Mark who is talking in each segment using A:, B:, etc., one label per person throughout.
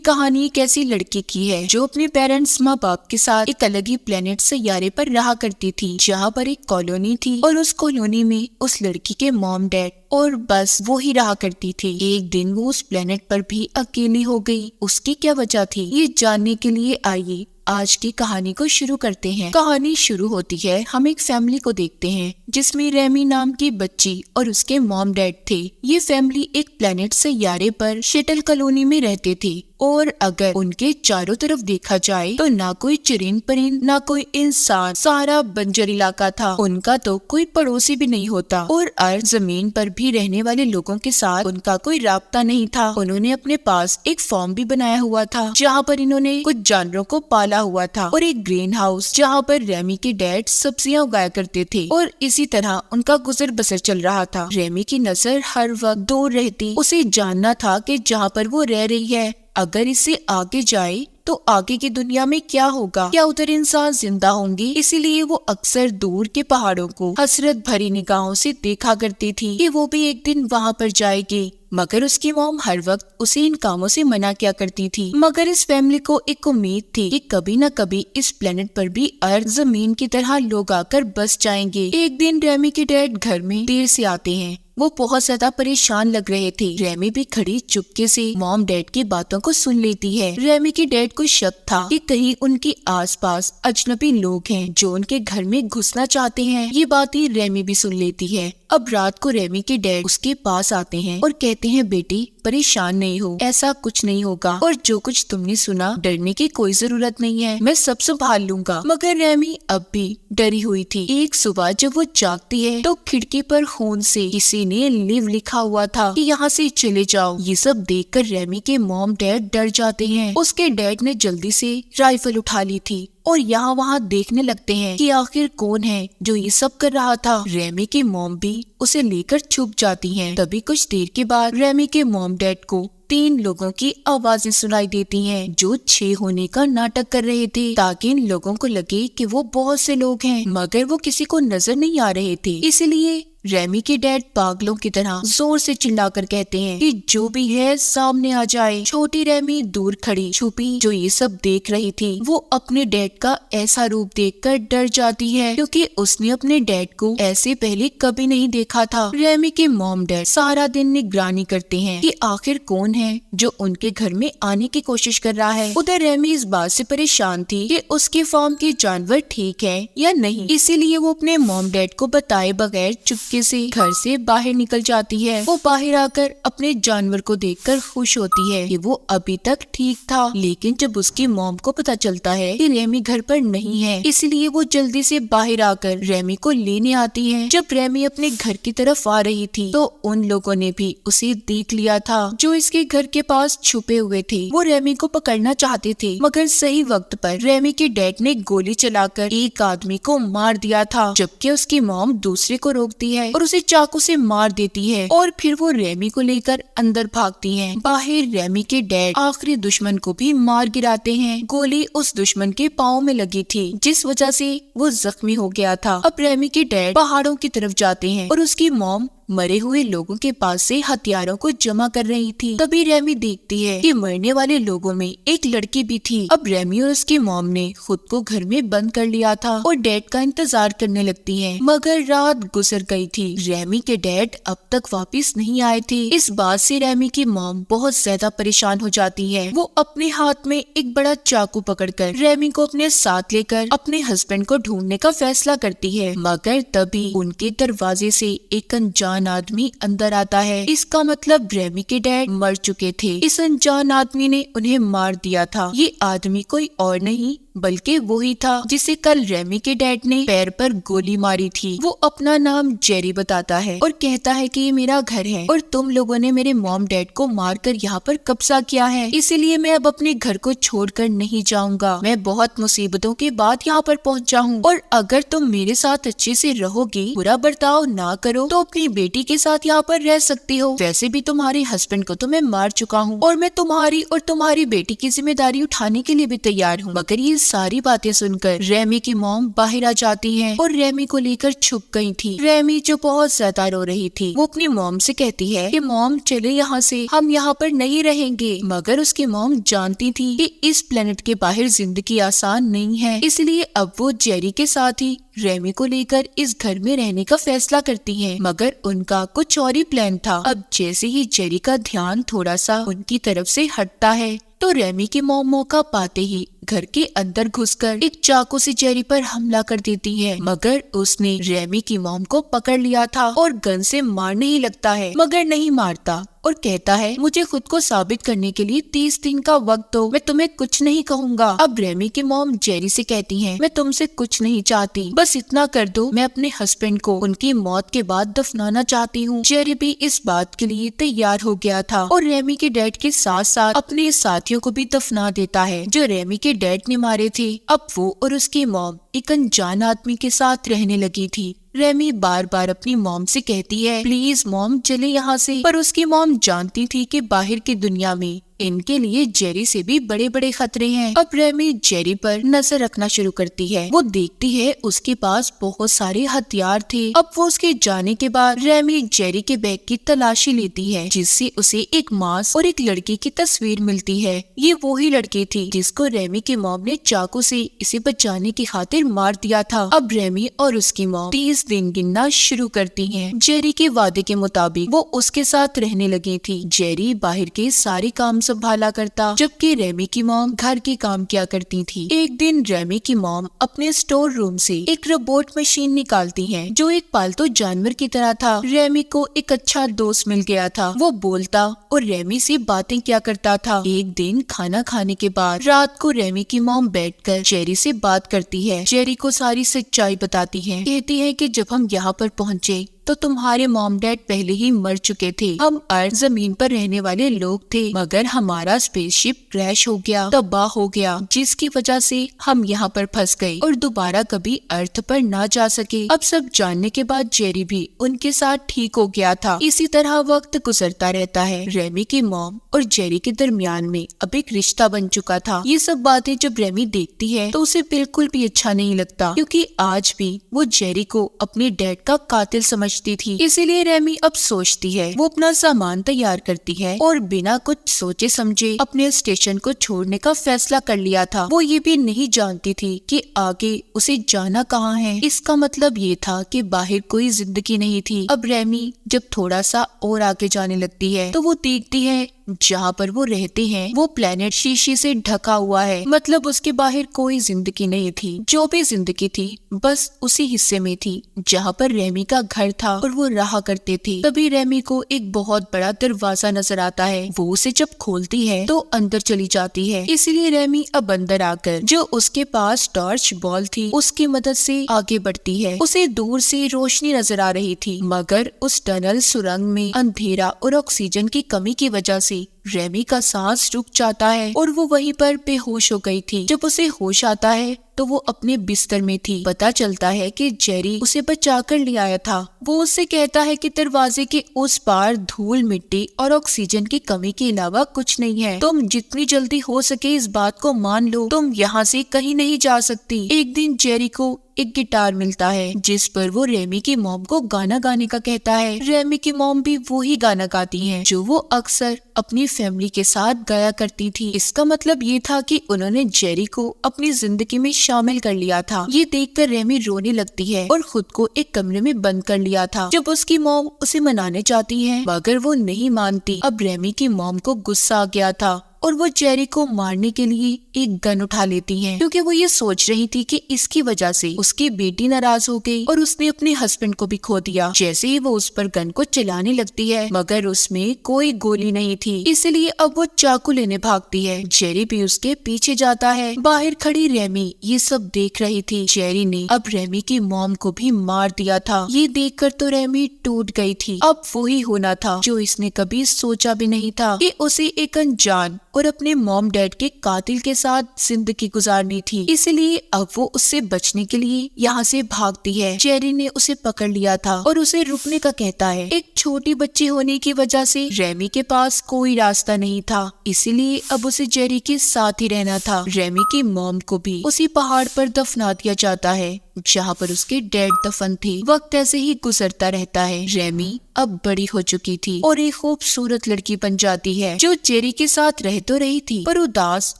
A: कहानी एक ऐसी लड़की की है जो अपने पेरेंट्स माँ बाप के साथ एक अलग ही प्लेनेट सैयारे पर रहा करती थी, जहाँ पर एक कॉलोनी थी और उस कॉलोनी में उस लड़की के मॉम डैड और बस वो ही रहा करती थी। एक दिन वो उस प्लेनेट पर भी अकेली हो गई। उसकी क्या वजह थी, ये जानने के लिए आइए आज की कहानी को शुरू करते हैं। कहानी शुरू होती है, हम एक फैमिली को देखते हैं जिसमें रेमी नाम की बच्ची और उसके मॉम डैड थे। ये फैमिली एक प्लेनेट सैयारे पर शटल कॉलोनी में रहते थे और अगर उनके चारों तरफ देखा जाए तो ना कोई चिरिंद परिंद ना कोई इंसान, सारा बंजर इलाका था। उनका तो कोई पड़ोसी भी नहीं होता और अर्थ जमीन पर भी रहने वाले लोगों के साथ उनका कोई राब्ता नहीं था। उन्होंने अपने पास एक फार्म भी बनाया हुआ था जहाँ पर इन्होंने कुछ जानवरों को पाला हुआ था और एक ग्रीन हाउस जहाँ पर रेमी के डैड सब्जियां उगाया करते थे और इसी तरह उनका गुजर बसर चल रहा था। रेमी की नजर हर वक्त दूर रहती। उसे जानना था कि जहाँ पर वो रह रही है अगर इसे आगे जाए तो आगे की दुनिया में क्या होगा, क्या उधर इंसान जिंदा होंगे। इसीलिए वो अक्सर दूर के पहाड़ों को हसरत भरी निगाहों से देखा करती थी कि वो भी एक दिन वहाँ पर जाएगी। मगर उसकी मॉम हर वक्त उसे इन कामों से मना किया करती थी। मगर इस फैमिली को एक उम्मीद थी कि कभी न कभी इस प्लेनेट पर भी अर्थ जमीन की तरह लोग आकर बस जाएंगे। एक दिन रेमी के डैड घर में देर से आते हैं। वो बहुत ज्यादा परेशान लग रहे थे। रेमी भी खड़ी चुपके से मॉम डैड की बातों को सुन लेती है। रेमी के डैड को शक था कि कहीं उनके आसपास अजनबी लोग हैं जो उनके घर में घुसना चाहते हैं। ये बातें रेमी भी सुन लेती है। अब रात को रेमी के डैड उसके पास आते हैं और कहते हैं, बेटी परेशान नहीं हो, ऐसा कुछ नहीं होगा और जो कुछ तुमने सुना डरने की कोई जरूरत नहीं है, मैं सब संभाल लूंगा। मगर रेमी अब भी डरी हुई थी। एक सुबह जब वो जागती है तो खिड़की पर खून से किसी ने लिव लिखा हुआ था कि यहाँ से चले जाओ। ये सब देखकर रेमी के मॉम डैड डर जाते हैं। उसके डैड ने जल्दी से राइफल उठा ली थी और यहाँ वहाँ देखने लगते हैं कि आखिर कौन है जो ये सब कर रहा था। रेमी के मॉम भी उसे लेकर छुप जाती हैं। तभी कुछ देर के बाद रेमी के मॉम डैड को 3 लोगों की आवाजें सुनाई देती हैं जो 6 होने का नाटक कर रहे थे ताकि इन लोगों को लगे कि वो बहुत से लोग हैं, मगर वो किसी को नजर नहीं आ रहे थे। इसलिए रेमी के डैड पागलों की तरह जोर से चिल्लाकर कहते हैं कि जो भी है सामने आ जाए। छोटी रेमी दूर खड़ी छुपी जो ये सब देख रही थी, वो अपने डैड का ऐसा रूप देखकर डर जाती है क्योंकि उसने अपने डैड को ऐसे पहले कभी नहीं देखा था। रेमी के मॉम डैड सारा दिन निगरानी करते हैं कि आखिर कौन है जो उनके घर में आने की कोशिश कर रहा है। उधर रेमी इस बात से परेशान थी कि उसके फार्म के जानवर ठीक है या नहीं, इसीलिए वो अपने मॉम डैड को बताए बगैर चुपके से घर से बाहर निकल जाती है। वो बाहर आकर अपने जानवर को देखकर खुश होती है कि वो अभी तक ठीक था। लेकिन जब उसकी मॉम को पता चलता है कि रेमी घर पर नहीं है, इसलिए वो जल्दी से बाहर आकर रेमी को लेने आती है। जब रेमी अपने घर की तरफ आ रही थी तो उन लोगों ने भी उसे देख लिया था जो इसके घर के पास छुपे हुए थे। वो रेमी को पकड़ना चाहते थे मगर सही वक्त पर रेमी के डैड ने गोली चलाकर एक आदमी को मार दिया था, जबकि उसकी मॉम दूसरे को रोकती है और उसे चाकू से मार देती है और फिर वो रेमी को लेकर अंदर भागती हैं। बाहर रेमी के डैड आखिरी दुश्मन को भी मार गिराते हैं। गोली उस दुश्मन के पाँव में लगी थी जिस वजह से वो जख्मी हो गया था। अब रेमी के डैड पहाड़ों की तरफ जाते हैं और उसकी मॉम मरे हुए लोगों के पास से हथियारों को जमा कर रही थी। तभी रेमी देखती है कि मरने वाले लोगों में एक लड़की भी थी। अब रेमी और उसकी मॉम ने खुद को घर में बंद कर लिया था और डैड का इंतजार करने लगती हैं। मगर रात गुजर गई थी, रेमी के डैड अब तक वापस नहीं आए थे। इस बात से रेमी की मॉम बहुत ज्यादा परेशान हो जाती है। वो अपने हाथ में एक बड़ा चाकू पकड़कर रेमी को अपने साथ लेकर अपने हस्बैंड को ढूंढने का फैसला करती है। मगर तभी उनके दरवाजे से एक अनजान आदमी अंदर आता है। इसका मतलब रेमी के डैड मर चुके थे। इस अनजान आदमी ने उन्हें मार दिया था। ये आदमी कोई और नहीं बल्कि वही था जिसे कल रेमी के डैड ने पैर पर गोली मारी थी। वो अपना नाम जेरी बताता है और कहता है कि ये मेरा घर है और तुम लोगों ने मेरे मॉम डैड को मारकर यहाँ पर कब्जा किया है, इसीलिए मैं अब अपने घर को छोड़कर नहीं जाऊंगा। मैं बहुत मुसीबतों के बाद यहाँ पर पहुँचा हूँ और अगर तुम मेरे साथ अच्छे से रहोगे, बुरा बर्ताव ना करो, तो अपनी बेटी के साथ यहाँ पर रह सकती हो। वैसे भी तुम्हारे हस्बैंड को तो मैं मार चुका हूँ और मैं तुम्हारी और तुम्हारी बेटी की जिम्मेदारी उठाने के लिए भी तैयार हूँ। मगर ये सारी बातें सुनकर रेमी की मॉम बाहर आ जाती है और रेमी को लेकर छुप गई थी। रेमी जो बहुत ज्यादा रो रही थी, वो अपनी मॉम से कहती है कि मॉम चले यहाँ से, हम यहाँ पर नहीं रहेंगे। मगर उसकी मॉम जानती थी कि इस प्लेनेट के बाहर जिंदगी आसान नहीं है, इसलिए अब वो जेरी के साथ ही रेमी को लेकर इस घर में रहने का फैसला करती हैं। मगर उनका कुछ और ही प्लान था। अब जैसे ही जेरी का ध्यान थोड़ा सा उनकी तरफ से हटता है तो रेमी की मॉम मौका पाते ही घर के अंदर घुसकर एक चाकू से जेरी पर हमला कर देती है। मगर उसने रेमी की मॉम को पकड़ लिया था और गन से मारने ही लगता है, मगर नहीं मारता और कहता है मुझे खुद को साबित करने के लिए 30 दिन का वक्त दो, मैं तुम्हें कुछ नहीं कहूँगा। अब रेमी की मॉम जेरी से कहती है मैं तुमसे कुछ नहीं चाहती, बस इतना कर दो, मैं अपने हस्बैंड को उनकी मौत के बाद दफनाना चाहती हूँ। जेरी भी इस बात के लिए तैयार हो गया था और रेमी के डैड के साथ साथ अपने साथियों को भी दफना देता है जो रेमी के डैड ने मारे थे। अब वो और उसकी मॉम एक अनजान आदमी के साथ रहने लगी थी। रेमी बार बार अपनी मॉम से कहती है प्लीज मॉम चले यहाँ से, पर उसकी मॉम जानती थी कि बाहर की दुनिया में इनके लिए जेरी से भी बड़े बड़े खतरे हैं। अब रेमी जेरी पर नजर रखना शुरू करती है। वो देखती है उसके पास बहुत सारे हथियार थे। अब वो उसके जाने के बाद रेमी जेरी के बैग की तलाशी लेती है, जिससे उसे एक मास्क और एक लड़की की तस्वीर मिलती है। ये वही लड़की थी जिसको रेमी की मॉम ने चाकू से इसे बचाने की खातिर मार दिया था। अब रेमी और उसकी मॉम 30 दिन गिनना शुरू करती हैं। जेरी के वादे के मुताबिक वो उसके साथ रहने लगी थी। जेरी बाहर के सारे काम संभाला करता, जबकि रेमी की मॉम घर के काम किया करती थी। एक दिन रेमी की मॉम अपने स्टोर रूम से एक रोबोट मशीन निकालती है जो एक पालतू जानवर की तरह था। रेमी को एक अच्छा दोस्त मिल गया था, वो बोलता और रेमी से बातें किया करता था। एक दिन खाना खाने के बाद रात को रेमी की मॉम बैठकर जेरी से बात करती है। जेरी को सारी सच्चाई बताती है, कहती है कि जब हम यहाँ पर पहुँचे तो तुम्हारे मॉम डैड पहले ही मर चुके थे। हम अर्थ जमीन पर रहने वाले लोग थे, मगर हमारा स्पेसशिप क्रैश हो गया, तबाह हो गया, जिसकी वजह से हम यहाँ पर फंस गए और दोबारा कभी अर्थ पर ना जा सके। अब सब जानने के बाद जेरी भी उनके साथ ठीक हो गया था। इसी तरह वक्त गुजरता रहता है। रेमी की मॉम और जेरी के दरमियान में अब एक रिश्ता बन चुका था। ये सब बातें जब रेमी देखती है तो उसे बिल्कुल भी अच्छा नहीं लगता, क्योंकि आज भी वो जेरी को अपने डैड का कातिल समझ थी। इसीलिए रेमी अब सोचती है, वो अपना सामान तैयार करती है और बिना कुछ सोचे समझे अपने स्टेशन को छोड़ने का फैसला कर लिया था। वो ये भी नहीं जानती थी कि आगे उसे जाना कहाँ है। इसका मतलब ये था कि बाहर कोई जिंदगी नहीं थी। अब रेमी जब थोड़ा सा और आगे जाने लगती है तो वो देखती है जहाँ पर वो रहते हैं वो प्लेनेट शीशे से ढका हुआ है, मतलब उसके बाहर कोई जिंदगी नहीं थी। जो भी जिंदगी थी बस उसी हिस्से में थी जहाँ पर रेमी का घर था और वो रहा करते थे। तभी रेमी को एक बहुत बड़ा दरवाजा नजर आता है। वो उसे जब खोलती है तो अंदर चली जाती है। इसलिए रेमी अब अंदर आकर जो उसके पास टॉर्च बॉल थी उसकी मदद से आगे बढ़ती है। उसे दूर से रोशनी नजर आ रही थी, मगर उस टनल सुरंग में अंधेरा और ऑक्सीजन की कमी की वजह से रेमी का सांस रुक जाता है और वो वहीं पर बेहोश हो गई थी। जब उसे होश आता है तो वो अपने बिस्तर में थी। पता चलता है कि जेरी उसे बचा कर ले आया था। वो उससे कहता है कि दरवाजे के उस पार धूल मिट्टी और ऑक्सीजन की कमी के अलावा कुछ नहीं है। तुम जितनी जल्दी हो सके इस बात को मान लो, तुम यहाँ से कहीं नहीं जा सकती। एक दिन जेरी को एक गिटार मिलता है जिस पर वो रेमी की मॉम को गाना गाने का कहता है। रेमी की मॉम भी वही गाना गाती हैं जो वो अक्सर अपनी फैमिली के साथ गाया करती थी। इसका मतलब ये था कि उन्होंने जेरी को अपनी जिंदगी में शामिल कर लिया था। ये देखकर रेमी रोने लगती है और खुद को एक कमरे में बंद कर लिया था। जब उसकी मॉम उसे मनाने चाहती है मगर वो नहीं मानती। अब रेमी की मॉम को गुस्सा आ गया था और वो जेरी को मारने के लिए एक गन उठा लेती हैं, क्योंकि वो ये सोच रही थी कि इसकी वजह से उसकी बेटी नाराज हो गई और उसने अपने हस्बैंड को भी खो दिया। जैसे ही वो उस पर गन को चलाने लगती है मगर उसमें कोई गोली नहीं थी, इसलिए अब वो चाकू लेने भागती है। जेरी भी उसके पीछे जाता है। बाहर खड़ी रेमी ये सब देख रही थी। जेरी ने अब रेमी की मॉम को भी मार दिया था। ये देखकर तो रेमी टूट गई थी। अब वही होना था जो इसने कभी सोचा भी नहीं था कि उसे एक अनजान और अपने मॉम डैड के कातिल के साथ जिंदगी गुजारनी थी, इसलिए अब वो उससे बचने के लिए यहाँ से भागती है। जेरी ने उसे पकड़ लिया था और उसे रुकने का कहता है। एक छोटी बच्ची होने की वजह से रेमी के पास कोई रास्ता नहीं था, इसीलिए अब उसे जेरी के साथ ही रहना था। रेमी की मॉम को भी उसी पहाड़ पर दफना दिया जाता है जहाँ पर उसके डैड दफन थे। वक्त ऐसे ही गुजरता रहता है। रेमी अब बड़ी हो चुकी थी और एक खूबसूरत लड़की बन जाती है जो जेरी के साथ रह तो रही थी पर उदास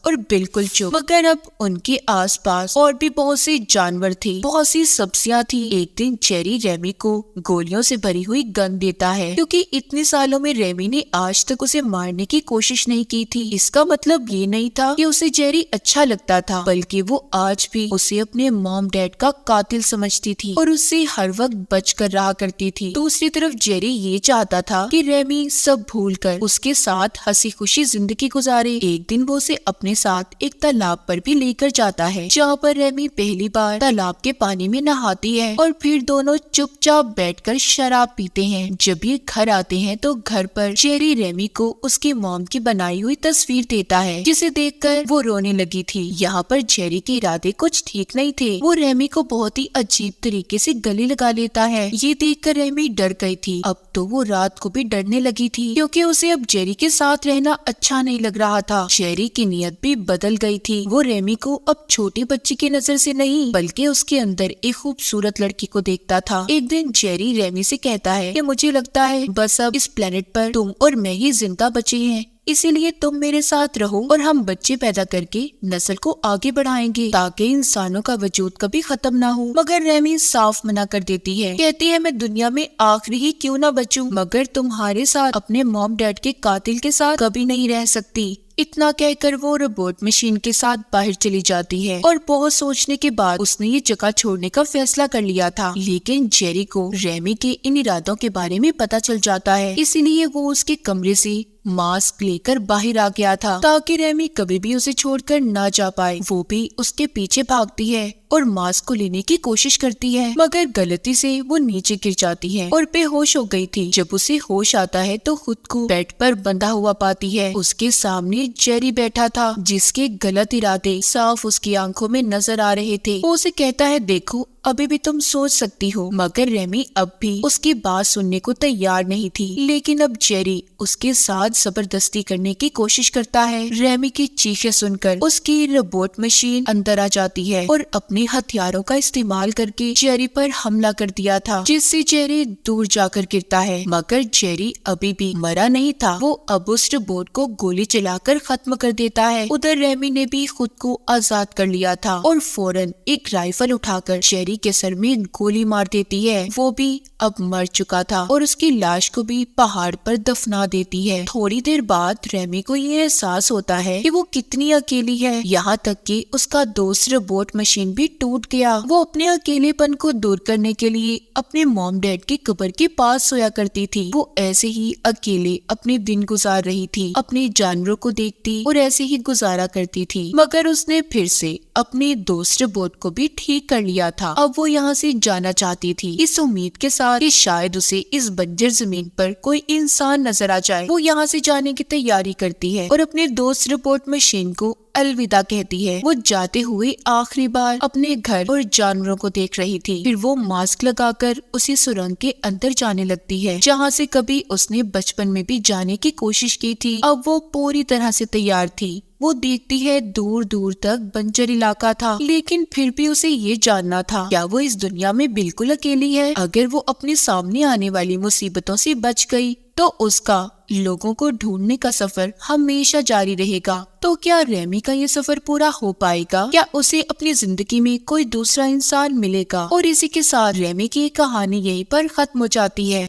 A: और बिल्कुल चुप। मगर अब उनके आसपास और भी बहुत से जानवर थे, बहुत सी सब्जियां थी। एक दिन जेरी रेमी को गोलियों से भरी हुई गन देता है क्योंकि इतने सालों में रेमी ने आज तक उसे मारने की कोशिश नहीं की थी। इसका मतलब ये नहीं था कि उसे जेरी अच्छा लगता था, बल्कि वो आज भी उसे अपने मॉम डैड का कातिल समझती थी और उससे हर वक्त बच कर रहा करती थी। दूसरी तरफ जेरी ये चाहता था कि रेमी सब भूलकर उसके साथ हंसी खुशी जिंदगी गुजारे। एक दिन वो उसे अपने साथ एक तालाब पर भी लेकर जाता है जहाँ पर रेमी पहली बार तालाब के पानी में नहाती है और फिर दोनों चुपचाप बैठकर शराब पीते हैं। जब ये घर आते हैं तो घर पर जेरी रेमी को उसकी मॉम की बनाई हुई तस्वीर देता है जिसे देखकर वो रोने लगी थी। यहाँ पर जेरी के इरादे कुछ ठीक नहीं थे। वो रेमी को बहुत ही अजीब तरीके से गले लगा लेता है। ये देखकर रेमी डर गई थी। अब तो वो रात को भी डरने लगी थी क्योंकि उसे अब जेरी के साथ रहना अच्छा नहीं लग रहा था। जेरी की नीयत भी बदल गई थी। वो रेमी को अब छोटे बच्चे की नजर से नहीं बल्कि उसके अंदर एक खूबसूरत लड़की को देखता था। एक दिन जेरी रेमी से कहता है कि मुझे लगता है बस अब इस प्लेनेट पर तुम और मैं ही जिंदा बचे हैं, इसीलिए तुम मेरे साथ रहो और हम बच्चे पैदा करके नस्ल को आगे बढ़ाएंगे ताकि इंसानों का वजूद कभी खत्म ना हो। मगर रेमी साफ मना कर देती है, कहती है मैं दुनिया में आखिरी ही क्यों ना बचूं, मगर तुम्हारे साथ अपने मॉम डैड के कातिल के साथ कभी नहीं रह सकती। इतना कहकर वो रोबोट मशीन के साथ बाहर चली जाती है और बहुत सोचने के बाद उसने ये जगह छोड़ने का फैसला कर लिया था। लेकिन जेरी को रेमी के इन इरादों के बारे में पता चल जाता है, इसीलिए वो उसके कमरे से मास्क लेकर बाहर आ गया था ताकि रेमी कभी भी उसे छोड़कर ना जा पाए। वो भी उसके पीछे भागती है और मास्क को लेने की कोशिश करती है, मगर गलती से वो नीचे गिर जाती है और बेहोश हो गई थी। जब उसे होश आता है तो खुद को बेड पर बंधा हुआ पाती है। उसके सामने जेरी बैठा था जिसके गलत इरादे साफ उसकी आंखों में नजर आ रहे थे। वो उसे कहता है देखो अभी भी तुम सोच सकती हो, मगर रेमी अब भी उसकी बात सुनने को तैयार नहीं थी। लेकिन अब जेरी उसके साथ जबरदस्ती करने की कोशिश करता है। रेमी की चीखें सुनकर उसकी रोबोट मशीन अंदर आ जाती है और अपने हथियारों का इस्तेमाल करके जेरी पर हमला कर दिया था, जिससे जेरी दूर जाकर गिरता है। मगर जेरी अभी भी मरा नहीं था। वो अब उस रोबोट को गोली चलाकर खत्म कर देता है। उधर रेमी ने भी खुद को आजाद कर लिया था और फौरन एक राइफल उठाकर जेरी के सर में गोली मार देती है। वो भी अब मर चुका था और उसकी लाश को भी पहाड़ पर दफना देती है। थोड़ी देर बाद रेमी को ये एहसास होता है कि वो कितनी अकेली है, यहाँ तक कि उसका दोस्त रोबोट मशीन भी टूट गया। वो अपने अकेलेपन को दूर करने के लिए अपने मॉम डैड की कब्र के पास सोया करती थी। वो ऐसे ही अकेले अपने दिन गुजार रही थी, अपने जानवरों को देखती और ऐसे ही गुजारा करती थी। मगर उसने फिर से अपने दोस्त रोबोट को भी ठीक कर लिया था। अब वो यहाँ से जाना चाहती थी इस उम्मीद के साथ कि शायद उसे इस बंजर जमीन पर कोई इंसान नजर आ जाए। वो यहाँ से जाने की तैयारी करती है और अपने दोस्त रोबोट मशीन को अलविदा कहती है। वो जाते हुए आखिरी बार अपने घर और जानवरों को देख रही थी। फिर वो मास्क लगाकर उसी सुरंग के अंदर जाने लगती है जहाँ से कभी उसने बचपन में भी जाने की कोशिश की थी। अब वो पूरी तरह से तैयार थी। वो देखती है दूर दूर तक बंजर इलाका था, लेकिन फिर भी उसे ये जानना था क्या वो इस दुनिया में बिल्कुल अकेली है। अगर वो अपने सामने आने वाली मुसीबतों से बच गई तो उसका लोगों को ढूंढने का सफर हमेशा जारी रहेगा। तो क्या रेमी का ये सफर पूरा हो पाएगा? क्या उसे अपनी जिंदगी में कोई दूसरा इंसान मिलेगा? और इसी के साथ रेमी की कहानी यहीं पर खत्म हो जाती है।